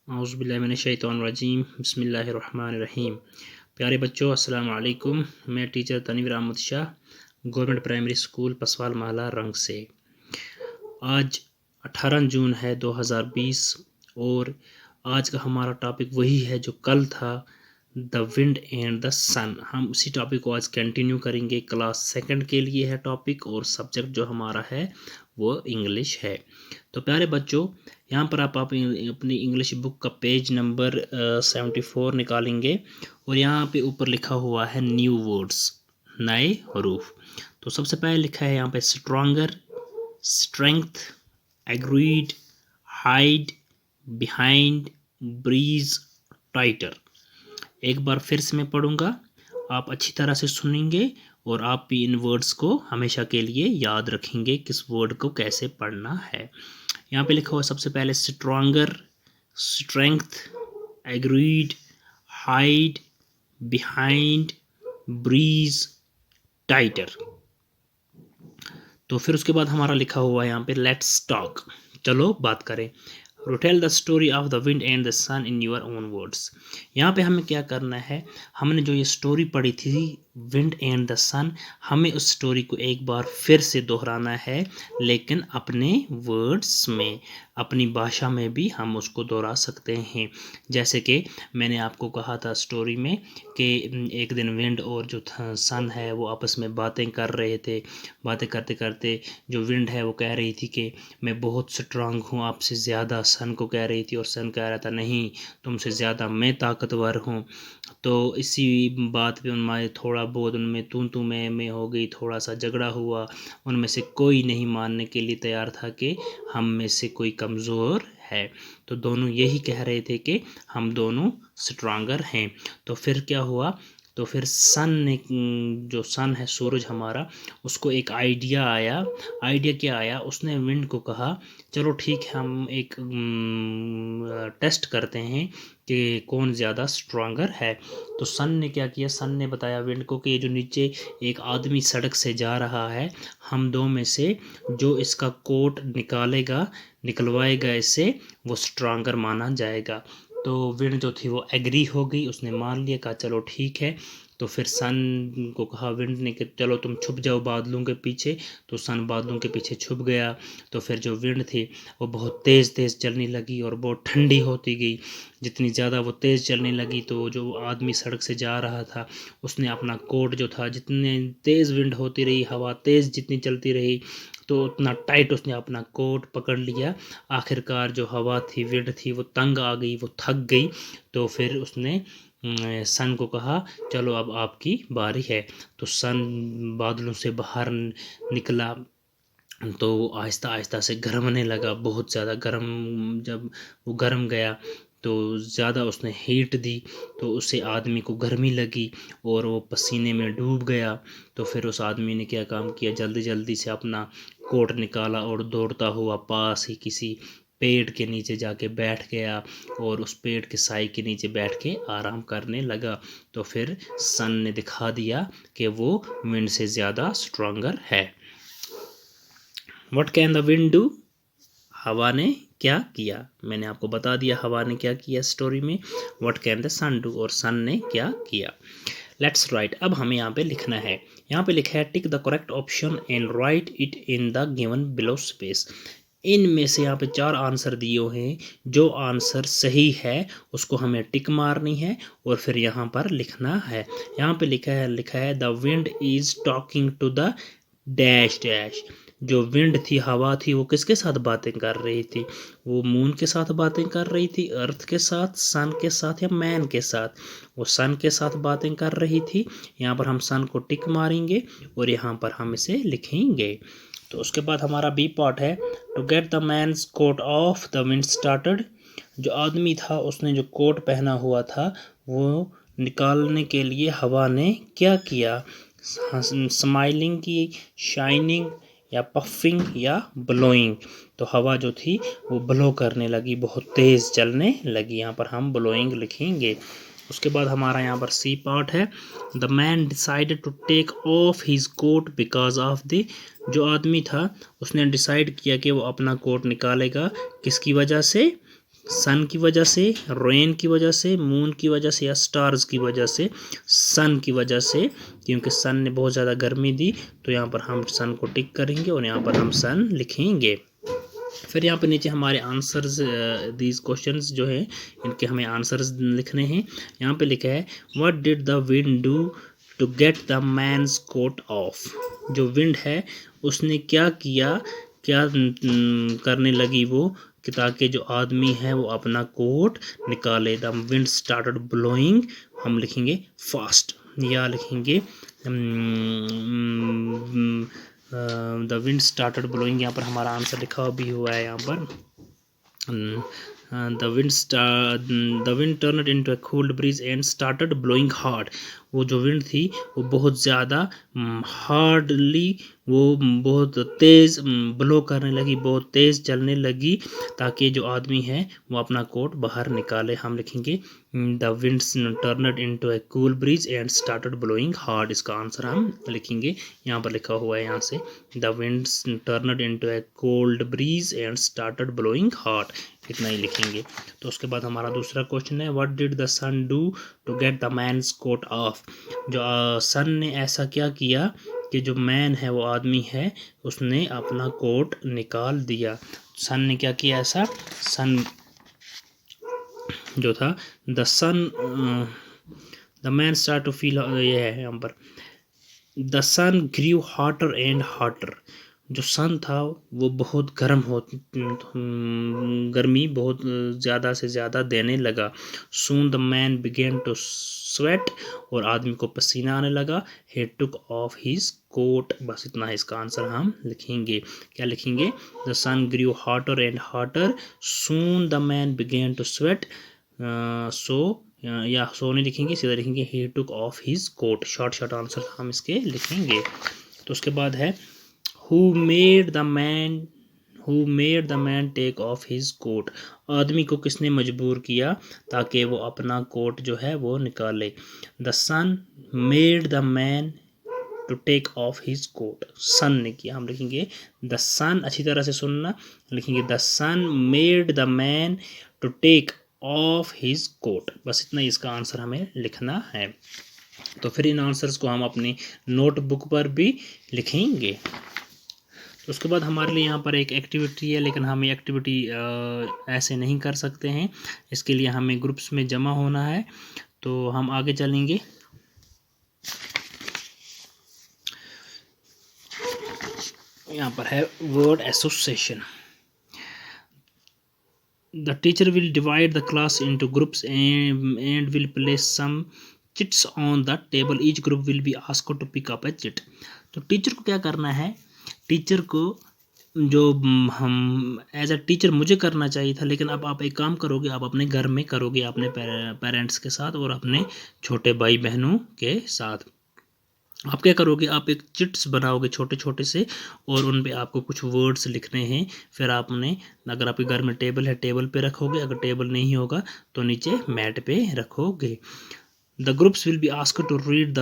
औज़ुबिल्लाहिमिनश्शैतानिर्रजीम बिस्मिल्लाहिर्रहमानिर्रहीम। प्यारे बच्चों, अस्सलाम वालेकुम। मैं teacher Tanveer Ahmad Shah, government primary school Paswal Mahla रंग से। आज 18 जून है 2020 और आज का हमारा टॉपिक वही है जो कल था, द विंड एंड द सन। हम उसी टॉपिक को आज कंटिन्यू करेंगे। क्लास सेकंड के लिए है टॉपिक और सब्जेक्ट जो हमारा है वो इंग्लिश है। तो प्यारे बच्चों, यहाँ पर आप अपनी इंग्लिश बुक का पेज नंबर 74 निकालेंगे और यहाँ पे ऊपर लिखा हुआ है न्यू वर्ड्स, नए हरूफ। तो सबसे पहले लिखा है यहाँ पे stronger, strength, agreed, hide, behind, breeze, tighter. एक बार फिर से मैं पढ़ूंगा, आप अच्छी तरह से सुनेंगे और आप भी इन वर्ड्स को हमेशा के लिए याद रखेंगे किस वर्ड को कैसे पढ़ना है। यहाँ पे लिखा हुआ सबसे पहले stronger, strength, agreed, hide, behind, breeze, tighter. तो फिर उसके बाद हमारा लिखा हुआ है यहाँ पे लेट्स टॉक, चलो बात करें। Tell the story of the wind and the sun in your own words. यहाँ पे हमें क्या करना है, हमने जो ये स्टोरी पढ़ी थी विंड एंड द सन, हमें उस स्टोरी को एक बार फिर से दोहराना है, लेकिन अपने वर्ड्स में, अपनी भाषा में भी हम उसको दोहरा सकते हैं। जैसे कि मैंने आपको कहा था स्टोरी में कि एक दिन विंड और जो सन है वो आपस में बातें कर रहे थे। बातें करते करते जो विंड है वो कह रही थी कि मैं बहुत स्ट्रांग हूँ आपसे ज़्यादा, सन को कह रही थी, और सन कह रहा था नहीं, तुमसे ज़्यादा मैं ताकतवर हूँ। तो इसी बात पे उनमें थोड़ा बहुत उनमें तू मैं हो गई, थोड़ा सा झगड़ा हुआ। उनमें से कोई नहीं मानने के लिए तैयार था कि हम में से कोई कमज़ोर है। तो दोनों यही कह रहे थे कि हम दोनों स्ट्रांगर हैं। तो फिर क्या हुआ, तो फिर सन ने, जो सन है सूरज हमारा, उसको एक आइडिया आया। आइडिया क्या आया, उसने विंड को कहा चलो ठीक है, हम एक टेस्ट करते हैं कि कौन ज़्यादा स्ट्रांगर है। तो सन ने क्या किया, सन ने बताया विंड को कि ये जो नीचे एक आदमी सड़क से जा रहा है, हम दो में से जो इसका कोट निकलवाएगा इससे, वो स्ट्रांगर माना जाएगा। तो विंड जो थी वो एग्री हो गई, उसने मान लिया, कहा चलो ठीक है। तो फिर सन को कहा विंड ने कि चलो तुम छुप जाओ बादलों के पीछे। तो सन बादलों के पीछे छुप गया। तो फिर जो विंड थी वो बहुत तेज़ तेज़ चलने लगी और बहुत ठंडी होती गई। जितनी ज़्यादा वो तेज़ चलने लगी तो जो आदमी सड़क से जा रहा था उसने अपना कोट जो था, जितने तेज़ विंड होती रही, हवा तेज़ जितनी चलती रही, तो उतना टाइट उसने अपना कोट पकड़ लिया। आखिरकार जो हवा थी, विंड थी, वो तंग आ गई, वो थक गई। तो फिर उसने सन को कहा चलो अब आपकी बारी है। तो सन बादलों से बाहर निकला तो आहिस्ता आहिस्ता से गर्मने लगा, बहुत ज़्यादा गर्म। जब वो गर्म गया तो ज़्यादा उसने हीट दी, तो उससे आदमी को गर्मी लगी और वो पसीने में डूब गया। तो फिर उस आदमी ने क्या काम किया, जल्दी जल्दी से अपना कोट निकाला और दौड़ता हुआ पास ही किसी पेड़ के नीचे जाके बैठ गया और उस पेड़ के साए के नीचे बैठ के आराम करने लगा। तो फिर सन ने दिखा दिया कि वो विंड से ज़्यादा स्ट्रॉन्गर है। What can the wind do? हवा ने क्या किया, मैंने आपको बता दिया हवा ने क्या किया स्टोरी में। What can the sun do? और सन ने क्या किया। लेट्स राइट, अब हमें यहाँ पे लिखना है। यहाँ पे लिखा है tick the correct option and right it in the given below space. इनमें से यहाँ पे 4 आंसर दिए हुए हैं, जो आंसर सही है उसको हमें टिक मारनी है और फिर यहाँ पर लिखना है। यहाँ पे लिखा है the wind is talking to the dash dash. जो विंड थी, हवा थी, वो किसके साथ बातें कर रही थी, वो मून के साथ बातें कर रही थी, अर्थ के साथ, सन के साथ या मैन के साथ। वो सन के साथ बातें कर रही थी। यहाँ पर हम सन को टिक मारेंगे और यहाँ पर हम इसे लिखेंगे। तो उसके बाद हमारा बी पार्ट है to get the man's coat off the wind started. जो आदमी था उसने जो कोट पहना हुआ था वो निकालने के लिए हवा ने क्या किया, स्माइलिंग की, शाइनिंग या पफिंग या ब्लोइंग। तो हवा जो थी वो ब्लो करने लगी, बहुत तेज़ चलने लगी। यहाँ पर हम ब्लोइंग लिखेंगे। उसके बाद हमारा यहाँ पर सी पार्ट है the man decided to take off his coat because of the. जो आदमी था उसने डिसाइड किया कि वो अपना कोट निकालेगा, किसकी वजह से, सन की वजह से, रेन की वजह से, मून की वजह से या स्टार्स की वजह से। सन की वजह से, क्योंकि सन ने बहुत ज़्यादा गर्मी दी, तो यहाँ पर हम सन को टिक करेंगे और यहाँ पर हम सन लिखेंगे। फिर यहाँ पर नीचे हमारे आंसर्स, दीज क्वेश्चंस जो है इनके हमें आंसर्स लिखने हैं। यहाँ पे लिखा है what did the wind do to get the man's coat off. जो विंड है उसने क्या किया, क्या करने लगी वो, कि ताकि जो आदमी है वो अपना कोट निकाले। द विंड स्टार्टेड ब्लोइंग, हम लिखेंगे फास्ट, या लिखेंगे द विंड स्टार्टेड ब्लोइंग। यहाँ पर हमारा आंसर लिखा भी हुआ है यहाँ पर। The wind turned into a cold breeze and started blowing hard. वो जो विंड थी वो बहुत ज़्यादा हार्डली, वो बहुत तेज़ ब्लो करने लगी, बहुत तेज़ चलने लगी, ताकि जो आदमी है वो अपना कोट बाहर निकाले। हम लिखेंगे the wind turned into a cool breeze and started blowing hard. इसका आंसर हम लिखेंगे, यहाँ पर लिखा हुआ है यहाँ से, the wind turned into a cold breeze and started blowing hard, इतना ही लिखेंगे। तो उसके बाद हमारा दूसरा क्वेश्चन है what did the sun do to get the man's coat off. जो सन ने ऐसा क्या किया कि जो मैन है, वो आदमी है, उसने अपना कोट निकाल दिया। सन ने क्या किया ऐसा, सन जो था, the sun, the man start to feel, ये है यहाँ पर, the sun grew hotter and hotter. जो सन था वो बहुत गर्म हो, गर्मी बहुत ज़्यादा से ज़्यादा देने लगा। Soon the man began to sweat, और आदमी को पसीना आने लगा। He took off his coat, बस इतना है इसका आंसर हम लिखेंगे। क्या लिखेंगे, the sun grew hotter and hotter, soon the man began to sweat, या सो नहीं लिखेंगे, सीधा लिखेंगे he took off his coat. Short short answer हम इसके लिखेंगे। तो उसके बाद है who made the man take off his coat. आदमी को किसने मजबूर किया ताकि वो अपना कोट जो है वो निकाले। The sun made the man to take off his coat, sun ने किया। हम लिखेंगे द सन, अच्छी तरह से सुनना, लिखेंगे the sun made the man to take off his coat, बस इतना ही इसका आंसर हमें लिखना है। तो फिर इन आंसर्स को हम अपनी नोटबुक पर भी लिखेंगे। तो उसके बाद हमारे लिए यहाँ पर एक एक्टिविटी है, लेकिन हम ये एक्टिविटी ऐसे नहीं कर सकते हैं, इसके लिए हमें ग्रुप्स में जमा होना है। तो हम आगे चलेंगे। यहाँ पर है word association. The teacher will divide the class into groups and will place some chits on the table. Each group will be asked to pick up a chit. तो टीचर को क्या करना है, टीचर को जो हम एज अ टीचर मुझे करना चाहिए था, लेकिन अब आप एक काम करोगे, आप अपने घर में करोगे, अपने पेरेंट्स के साथ और अपने छोटे भाई बहनों के साथ। आप क्या करोगे, आप एक चिट्स बनाओगे छोटे छोटे से, और उन पे आपको कुछ वर्ड्स लिखने हैं। फिर आपने, अगर आपके घर में टेबल है, टेबल पे रखोगे, अगर टेबल नहीं होगा तो नीचे मैट पे रखोगे। The groups will be asked to read the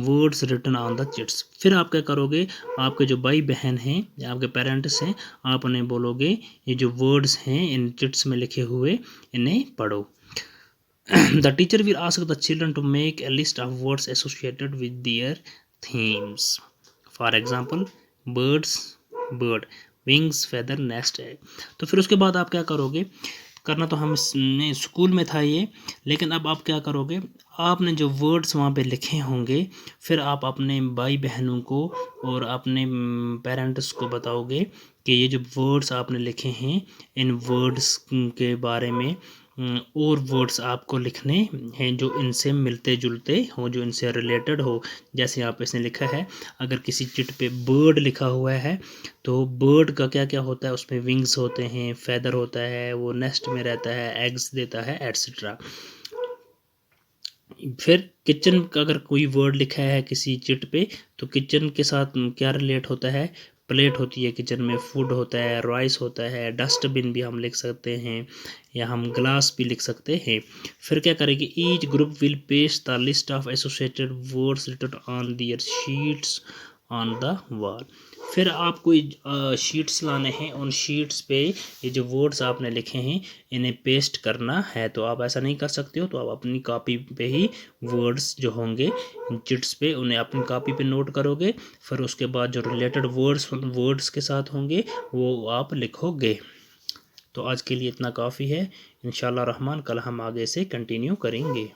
words written on the chits. फिर आप क्या करोगे, आपके जो भाई बहन हैं या आपके पेरेंट्स हैं, आप उन्हें बोलोगे ये जो वर्ड्स हैं इन चिट्स में लिखे हुए, इन्हें पढ़ो। The teacher will ask the children to make a list of words associated with their themes. For example, birds, bird, wings, feather, nest है। तो फिर उसके बाद आप क्या करोगे, करना तो हमने स्कूल में था ये, लेकिन अब आप क्या करोगे, आपने जो वर्ड्स वहाँ पे लिखे होंगे, फिर आप अपने भाई बहनों को और अपने पेरेंट्स को बताओगे कि ये जो वर्ड्स आपने लिखे हैं, इन वर्ड्स के बारे में और वर्ड्स आपको लिखने हैं जो इनसे मिलते जुलते हो, जो इनसे रिलेटेड हो। जैसे यहाँ पे इसने लिखा है, अगर किसी चिट पे बर्ड लिखा हुआ है, तो बर्ड का क्या क्या होता है, उसमें विंग्स होते हैं, फेदर होता है, वो नेस्ट में रहता है, एग्स देता है, एट्सेट्रा। फिर किचन का अगर कोई वर्ड लिखा है किसी चिट पे, तो किचन के साथ क्या रिलेट होता है, प्लेट होती है किचन में, फूड होता है, राइस होता है, डस्टबिन भी हम लिख सकते हैं, या हम ग्लास भी लिख सकते हैं। फिर क्या करेंगे, each group will paste the list of associated words written on their sheets on the wall. फिर आपको शीट्स लाने हैं, उन शीट्स पे ये जो वर्ड्स आपने लिखे हैं इन्हें पेस्ट करना है। तो आप ऐसा नहीं कर सकते हो, तो आप अपनी कॉपी पे ही वर्ड्स जो होंगे चिट्स पे उन्हें अपनी कॉपी पे नोट करोगे। फिर उसके बाद जो रिलेटेड वर्ड्स के साथ होंगे वो आप लिखोगे। तो आज के लिए इतना काफ़ी है। इंशाल्लाह रहमान कल हम आगे से कंटिन्यू करेंगे।